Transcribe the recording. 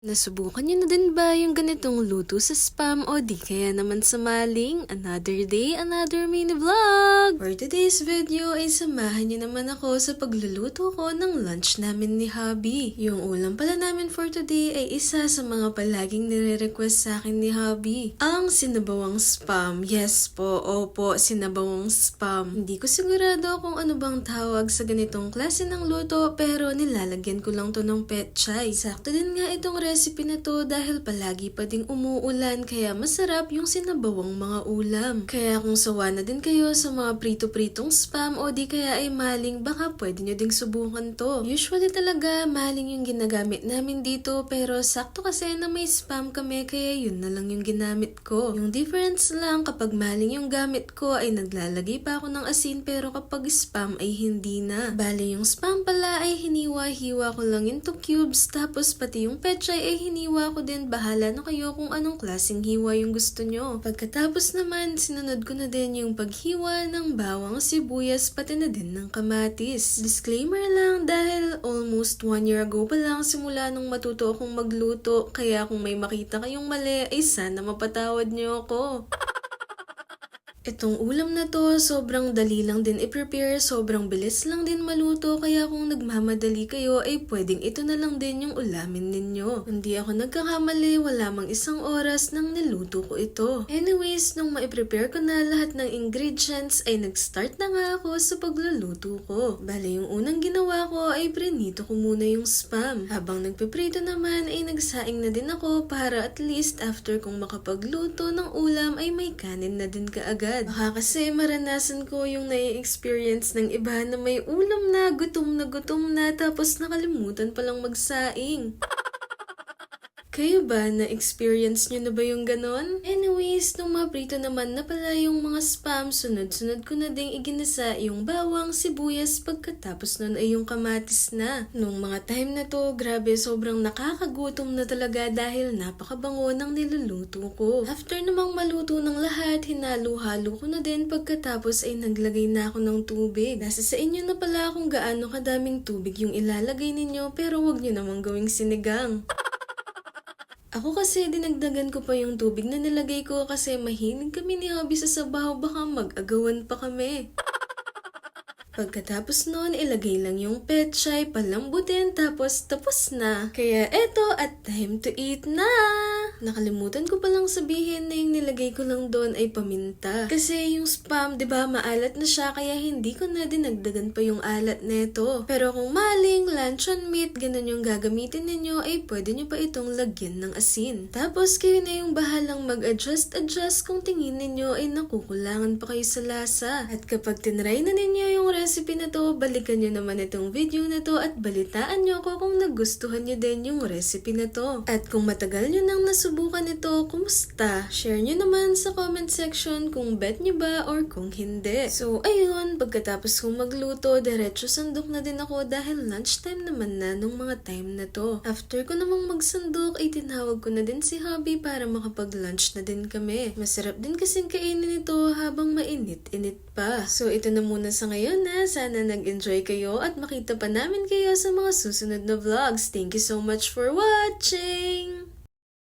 Nasubukan niyo na din ba yung ganitong luto sa spam o di kaya naman sa maling? Another day, another mini vlog! For today's video ay samahan niyo naman ako sa pagluluto ko ng lunch namin ni Hubby. Yung ulam pala namin for today ay isa sa mga palaging nire-request sa akin ni Hubby. Ang sinabawang spam. Yes po, opo, sinabawang spam. Hindi ko sigurado kung ano bang tawag sa ganitong klase ng luto pero nilalagyan ko lang to ng petchay. Sakto din nga itong recipe na to dahil palagi pa ding umuulan kaya masarap yung sinabawang mga ulam. Kaya kung sawa na din kayo sa mga prito-pritong spam o di kaya ay maling baka pwede nyo ding subukan to. Usually talaga maling yung ginagamit namin dito pero sakto kasi na may spam kami kaya yun na lang yung ginamit ko. Yung difference lang kapag maling yung gamit ko ay naglalagay pa ako ng asin pero kapag spam ay hindi na. Bale yung spam pala ay hiniwa-hiwa ko lang into cubes tapos pati yung petchay ay hiniwa ko din. Bahala na kayo kung anong klaseng hiwa yung gusto nyo. Pagkatapos naman, sinunod ko na din yung paghiwa ng bawang, sibuyas, pati na din ng kamatis. Disclaimer lang dahil almost 1 year ago pa lang simula nung matuto akong magluto. Kaya kung may makita kayong mali, ay sana mapatawad nyo ako. Itong ulam na to, sobrang dali lang din i-prepare, sobrang bilis lang din maluto, kaya kung nagmamadali kayo ay pwedeng ito na lang din yung ulamin ninyo. Hindi ako nagkakamali, wala mang isang oras nang niluto ko ito. Anyways, nung ma-prepare ko na lahat ng ingredients ay nag-start na nga ako sa pagluluto ko. Bale, yung unang ginawa ko ay prinito ko muna yung spam. Habang nagpiprito naman ay nagsaing na din ako para at least after kong makapagluto ng ulam ay may kanin na din kaagad. Baka kasi maranasan ko yung nai-experience ng iba na may ulam na gutom na tapos nakalimutan palang magsaing. Kayo ba, na-experience nyo na ba yung ganon? Anyways, nung maprito naman na pala yung mga spam, sunod-sunod ko na ding iginasa yung bawang, sibuyas, pagkatapos nun ay yung kamatis na. Nung mga time na to, grabe, sobrang nakakagutom na talaga dahil napakabango ng niluluto ko. After namang maluto ng lahat, hinalo-halo ko na din pagkatapos ay naglagay na ako ng tubig. Nasa sa inyo na pala kung gaano kadaming tubig yung ilalagay ninyo pero wag nyo namang gawing sinigang. Ako kasi dinagdagan ko pa yung tubig na nilagay ko kasi mahilig kami ni Hubby sa sabaw, baka mag-agawan pa kami. Pagkatapos nun, ilagay lang yung petchay, palambutin, tapos tapos na. Kaya eto, at time to eat na! Nakalimutan ko palang sabihin na yung nilagay ko lang doon ay paminta. Kasi yung spam, 'di ba, maalat na siya kaya hindi ko na dinagdagan pa yung alat neto. Pero kung maling, luncheon meat, ganun yung gagamitin ninyo, ay pwede nyo pa itong lagyan ng asin. Tapos kayo na yung bahalang mag-adjust kung tingin ninyo ay nakukulangan pa kayo sa lasa. At kapag tinry na ninyo yung recipe na to, balikan nyo naman itong video na to at balitaan nyo ako kung nagustuhan nyo din yung recipe na to. At kung matagal nyo nang nasubukan ito, kumusta? Share nyo naman sa comment section kung bet nyo ba or kung hindi. So ayun, pagkatapos kong magluto, diretso sandok na din ako dahil lunchtime naman na nung mga time na to. After ko namang magsandok, ay tinawag ko na din si Hubby para makapag-lunch na din kami. Masarap din kasing kainin ito habang mainit-init pa. So ito na muna sa ngayon na. Sana nag-enjoy kayo at makita pa namin kayo sa mga susunod na vlogs. Thank you so much for watching!